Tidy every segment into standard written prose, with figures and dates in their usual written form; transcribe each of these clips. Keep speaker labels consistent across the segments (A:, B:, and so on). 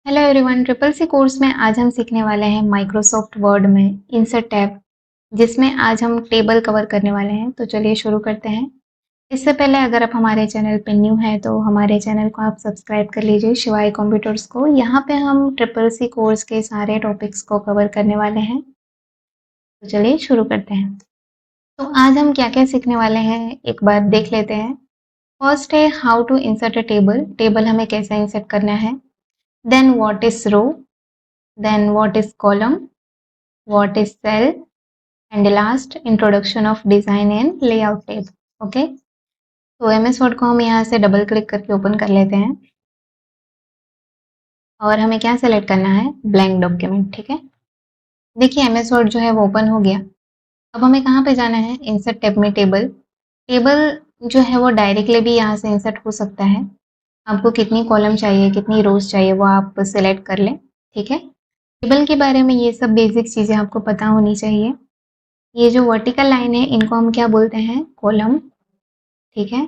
A: Hello everyone, triple C course में आज हम सीखने वाले हैं माइक्रोसॉफ्ट वर्ड में इंसर्ट टैब, जिसमें आज हम टेबल कवर करने वाले हैं। तो चलिए शुरू करते हैं। इससे पहले अगर आप हमारे चैनल पे न्यू हैं तो हमारे चैनल को आप सब्सक्राइब कर लीजिए, शिवाय कंप्यूटर्स को। यहाँ पे हम ट्रिपल सी कोर्स के सारे टॉपिक्स को कवर करने वाले हैं। तो चलिए शुरू करते हैं। तो आज हम क्या क्या सीखने वाले हैं एक बार देख लेते हैं। फर्स्ट है how to insert a table. Table हमें कैसे इंसर्ट करना है। Then what is row, then what is column, what is cell, and last introduction of design and layout tab. Okay, तो एमएस वर्ड को हम यहाँ से डबल क्लिक करके ओपन कर लेते हैं और हमें क्या सेलेक्ट करना है, ब्लैंक डॉक्यूमेंट। ठीक है, देखिए एमएस वर्ड जो है वो ओपन हो गया। अब हमें कहाँ पे जाना है, इंसर्ट टैब में टेबल। टेबल जो है वो डायरेक्टली भी यहाँ से इंसर्ट हो सकता है। आपको कितनी कॉलम चाहिए, कितनी रोज चाहिए, वो आप सिलेक्ट कर लें। ठीक है, टेबल के बारे में ये सब बेसिक चीज़ें आपको पता होनी चाहिए। ये जो वर्टिकल लाइन है इनको हम क्या बोलते हैं, कॉलम। ठीक है,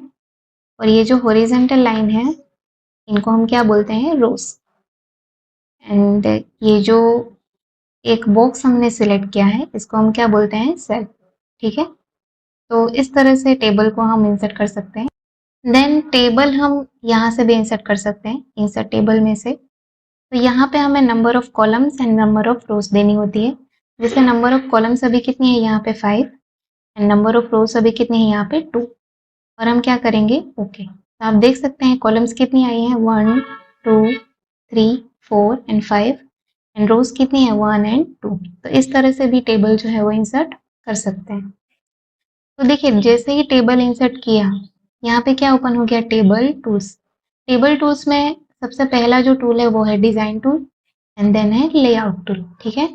A: और ये जो हॉरिजॉन्टल लाइन है इनको हम क्या बोलते हैं, रोज। एंड ये जो एक बॉक्स हमने सिलेक्ट किया है इसको हम क्या बोलते हैं, सेल। ठीक है, तो इस तरह से टेबल को हम इंसर्ट कर सकते हैं। देन टेबल हम यहाँ से भी इंसर्ट कर सकते हैं, इंसर्ट टेबल में से। तो यहाँ पे हमें number of columns and number of रोज देनी होती है। जैसे नंबर ऑफ कॉलम्स अभी कितनी है, यहाँ पे 5, एंड नंबर ऑफ रोज अभी कितनी है, यहाँ पे 2। और हम क्या करेंगे, ओके। तो आप देख सकते हैं कॉलम्स कितनी आई हैं, 1 2 3 4 एंड 5, एंड रोज कितनी है, 1 एंड 2। तो इस तरह से भी टेबल जो है वो इंसर्ट कर सकते हैं। तो देखिए जैसे ही टेबल इंसर्ट किया, यहाँ पे क्या ओपन हो गया, टेबल टूल्स। टेबल टूल्स में सबसे पहला जो टूल है वो है डिजाइन टूल, एंड देन है लेआउट टूल। ठीक है,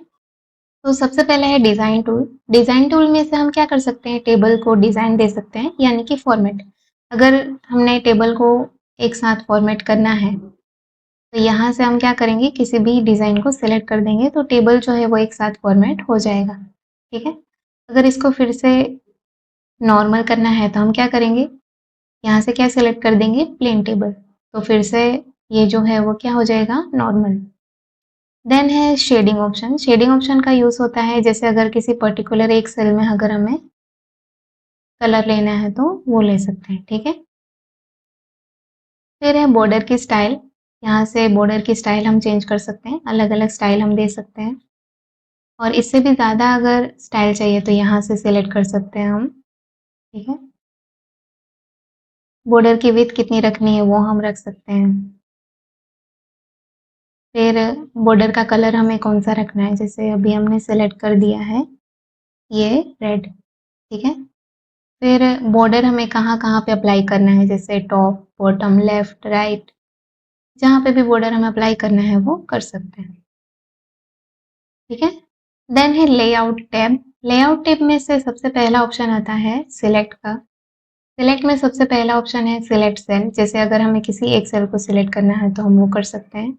A: तो सबसे पहले है डिजाइन टूल। डिजाइन टूल में से हम क्या कर सकते हैं, टेबल को डिजाइन दे सकते हैं, यानी कि फॉर्मेट। अगर हमने टेबल को एक साथ फॉर्मेट करना है तो यहाँ से हम क्या करेंगे, किसी भी डिजाइन को सिलेक्ट कर देंगे तो टेबल जो है वो एक साथ फॉर्मेट हो जाएगा। ठीक है, अगर इसको फिर से नॉर्मल करना है तो हम क्या करेंगे, यहाँ से क्या सिलेक्ट कर देंगे, प्लेन टेबल। तो फिर से ये जो है वो क्या हो जाएगा, नॉर्मल। देन है शेडिंग ऑप्शन। शेडिंग ऑप्शन का यूज होता है जैसे अगर किसी पर्टिकुलर एक सेल में अगर हमें कलर लेना है तो वो ले सकते हैं। ठीक है, फिर है बॉर्डर की स्टाइल। यहाँ से बॉर्डर की स्टाइल हम चेंज कर सकते हैं, अलग अलग स्टाइल हम दे सकते हैं। और इससे भी ज़्यादा अगर स्टाइल चाहिए तो यहाँ से सिलेक्ट कर सकते हैं हम। ठीक है, बॉर्डर की विड्थ कितनी रखनी है वो हम रख सकते हैं। फिर बॉर्डर का कलर हमें कौन सा रखना है, जैसे अभी हमने सेलेक्ट कर दिया है ये रेड। ठीक है, फिर बॉर्डर हमें कहाँ कहाँ पे अप्लाई करना है, जैसे टॉप, बॉटम, लेफ्ट, राइट, जहाँ पे भी बॉर्डर हमें अप्लाई करना है वो कर सकते हैं। ठीक है, देन है लेआउट टैब। लेआउट टैब में से सबसे पहला ऑप्शन आता है सिलेक्ट का। सिलेक्ट में सबसे पहला ऑप्शन है सिलेक्ट सेल। जैसे अगर हमें किसी एक सेल को सिलेक्ट करना है तो हम वो कर सकते हैं।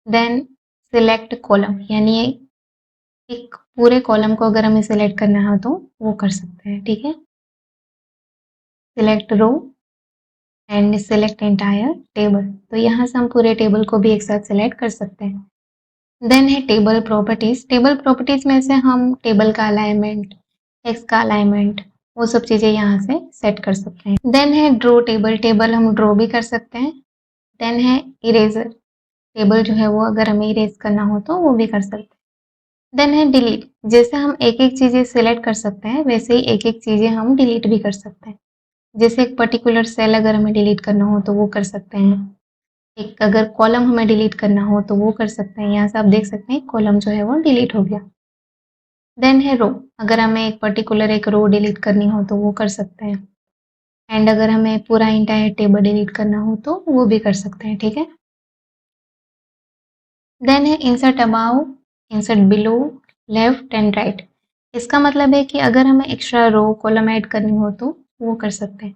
A: देन सिलेक्ट कॉलम, यानी एक पूरे कॉलम को अगर हमें सिलेक्ट करना है तो वो कर सकते हैं। ठीक है, select row and select entire table. तो यहाँ से हम पूरे टेबल को भी एक साथ सिलेक्ट कर सकते हैं। देन है टेबल प्रॉपर्टीज। टेबल प्रॉपर्टीज में से हम टेबल का अलाइनमेंट, टेक्स्ट का अलाइनमेंट, वो सब चीज़ें यहाँ से सेट कर सकते हैं। देन है ड्रॉ टेबल। टेबल हम ड्रॉ भी कर सकते हैं। देन है इरेजर। टेबल जो है वो अगर हमें इरेज करना हो तो वो भी कर सकते हैं। देन है डिलीट। जैसे हम एक एक चीज़ें सिलेक्ट कर सकते हैं वैसे ही एक एक चीज़ें हम डिलीट भी कर सकते हैं। जैसे एक पर्टिकुलर सेल अगर हमें डिलीट करना हो तो वो कर सकते हैं। एक अगर कॉलम हमें डिलीट करना हो तो वो कर सकते हैं। यहाँ से आप देख सकते हैं कॉलम जो है वो डिलीट हो गया। देन है रो। अगर हमें एक पर्टिकुलर एक रो डिलीट करनी हो तो वो कर सकते हैं। एंड अगर हमें पूरा इंटायर टेबल डिलीट करना हो तो वो भी कर सकते हैं। ठीक है, देन है insert above, insert below, left and right. इसका मतलब है कि अगर हमें एक्स्ट्रा रो कॉलम ऐड करनी हो तो वो कर सकते हैं।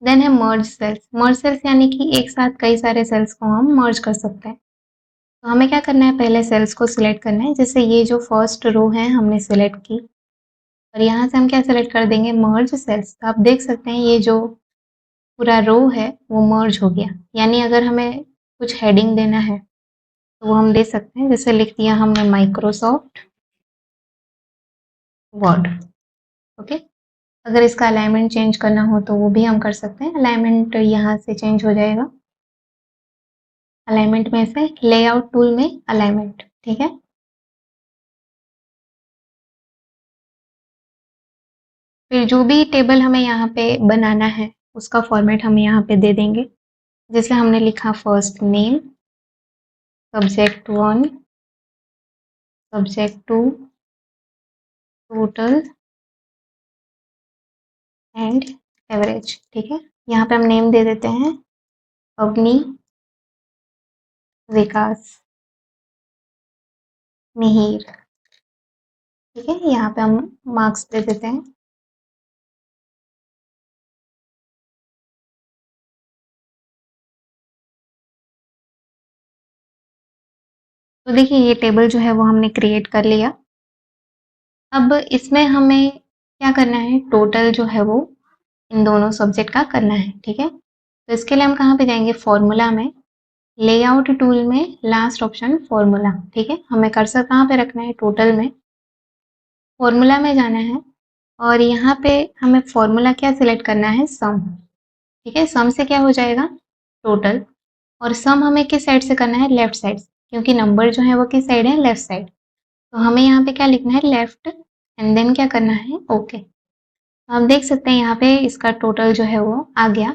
A: देन है मर्ज सेल्स। मर्ज सेल्स यानी कि एक साथ कई सारे सेल्स को हम मर्ज कर सकते हैं। तो हमें क्या करना है, पहले सेल्स को सिलेक्ट करना है। जैसे ये जो फर्स्ट रो है हमने सिलेक्ट की और यहाँ से हम क्या सिलेक्ट कर देंगे, मर्ज सेल्स। तो आप देख सकते हैं ये जो पूरा रो है वो मर्ज हो गया। यानी अगर हमें कुछ हेडिंग देना है तो वो हम दे सकते हैं। जैसे लिख दिया हमने माइक्रोसॉफ्ट वर्ड। ओके, अगर इसका अलाइनमेंट चेंज करना हो तो वो भी हम कर सकते हैं। अलाइनमेंट यहाँ से चेंज हो जाएगा, अलाइनमेंट में से लेआउट टूल में अलाइनमेंट, ठीक है। फिर जो भी टेबल हमें यहाँ पे बनाना है उसका फॉर्मेट हम यहाँ पे दे देंगे। जैसे हमने लिखा first name, subject 1, subject 2, total and average, ठीक है। यहाँ पे हम नेम दे देते हैं अग्नि, विकास, मिहिर, ठीक है। यहाँ पे हम मार्क्स दे देते हैं। तो देखिए ये टेबल जो है वो हमने क्रिएट कर लिया। अब इसमें हमें क्या करना है, टोटल जो है वो इन दोनों सब्जेक्ट का करना है, ठीक है। तो इसके लिए हम कहाँ पे जाएंगे, फॉर्मूला में, लेआउट टूल में लास्ट ऑप्शन फॉर्मूला, ठीक है। हमें कर्सर कहाँ पे रखना है, टोटल में, फॉर्मूला में जाना है और यहाँ पे हमें फॉर्मूला क्या सिलेक्ट करना है, सम, ठीक है। सम से क्या हो जाएगा, टोटल, और सम हमें किस साइड से करना है, लेफ्ट साइड, क्योंकि नंबर जो है वो किस साइड है, लेफ्ट साइड। तो हमें यहाँ पे क्या लिखना है, लेफ्ट, एंड देन क्या करना है, ओके। तो आप देख सकते हैं यहाँ पे इसका टोटल जो है वो आ गया।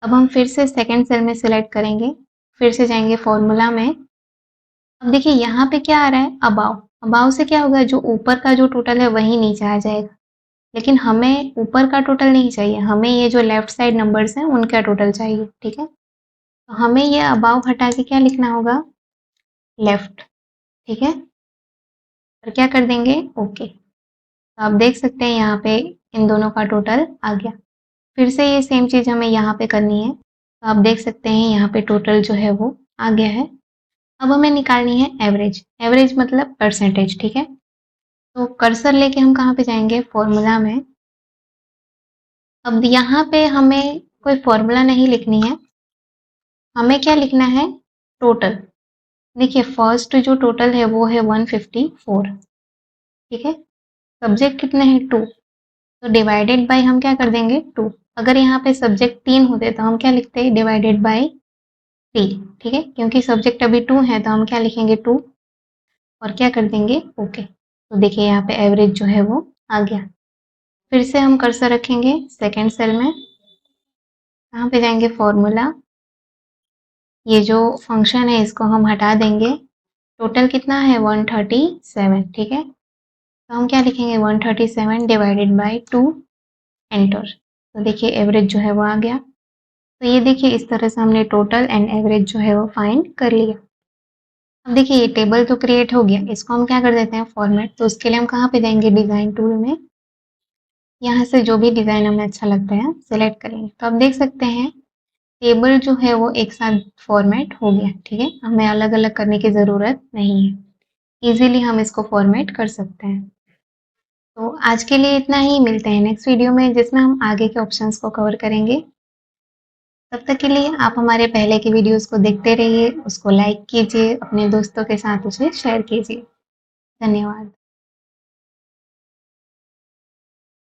A: अब हम फिर से सेकेंड सेल में सिलेक्ट करेंगे, फिर से जाएंगे फॉर्मूला में। अब देखिए यहाँ पे क्या आ रहा है, अबाव, अबाव से क्या होगा, जो ऊपर का जो टोटल है वही नीचे आ जाएगा। लेकिन हमें ऊपर का टोटल नहीं चाहिए, हमें ये जो लेफ्ट साइड नंबर्स हैं उनका टोटल चाहिए, ठीक है। तो हमें ये अबाव हटा के क्या लिखना होगा, लेफ्ट, ठीक है, और क्या कर देंगे, ओके। तो आप देख सकते हैं यहाँ पे इन दोनों का टोटल आ गया। फिर से ये सेम चीज़ हमें यहाँ पे करनी है। तो आप देख सकते हैं यहाँ पे टोटल जो है वो आ गया है। अब हमें निकालनी है एवरेज, एवरेज मतलब परसेंटेज, ठीक है। तो कर्सर लेके हम कहाँ पे जाएंगे, फॉर्मूला में। अब यहाँ पे हमें कोई फॉर्मूला नहीं लिखनी है, हमें क्या लिखना है, टोटल। देखिए फर्स्ट जो टोटल है वो है 154, ठीक है। सब्जेक्ट कितने हैं, 2, तो डिवाइडेड बाय हम क्या कर देंगे, 2। अगर यहाँ पे सब्जेक्ट 3 होते तो हम क्या लिखते हैं, डिवाइडेड बाय 3, ठीक है। क्योंकि सब्जेक्ट अभी 2 है तो हम क्या लिखेंगे, 2, और क्या कर देंगे, ओके। तो देखिए यहाँ पे एवरेज जो है वो आ गया। फिर से हम कर्सर रखेंगे सेकेंड सेल में, कहाँ पे जाएंगे, फॉर्मूला, ये जो फंक्शन है इसको हम हटा देंगे। टोटल कितना है, 137, ठीक है। तो हम क्या लिखेंगे, 137 डिवाइडेड बाय 2, एंटर। तो देखिए एवरेज जो है वो आ गया। तो ये देखिए इस तरह से हमने टोटल एंड एवरेज जो है वो फाइंड कर लिया। अब देखिए ये टेबल तो क्रिएट हो गया, इसको हम क्या कर देते हैं, फॉर्मेट। तो उसके लिए हम कहाँ पे जाएंगे, डिज़ाइन टूल में, यहाँ से जो भी डिज़ाइन हमें अच्छा लगता है सिलेक्ट करेंगे। तो आप देख सकते हैं टेबल जो है वो एक साथ फॉर्मेट हो गया, ठीक है। हमें अलग अलग करने की ज़रूरत नहीं है, इजीली हम इसको फॉर्मेट कर सकते हैं। तो आज के लिए इतना ही, मिलते हैं नेक्स्ट वीडियो में जिसमें हम आगे के ऑप्शंस को कवर करेंगे। तब तक के लिए आप हमारे पहले की वीडियोस को देखते रहिए, उसको लाइक कीजिए, अपने दोस्तों के साथ उसे शेयर कीजिए। धन्यवाद।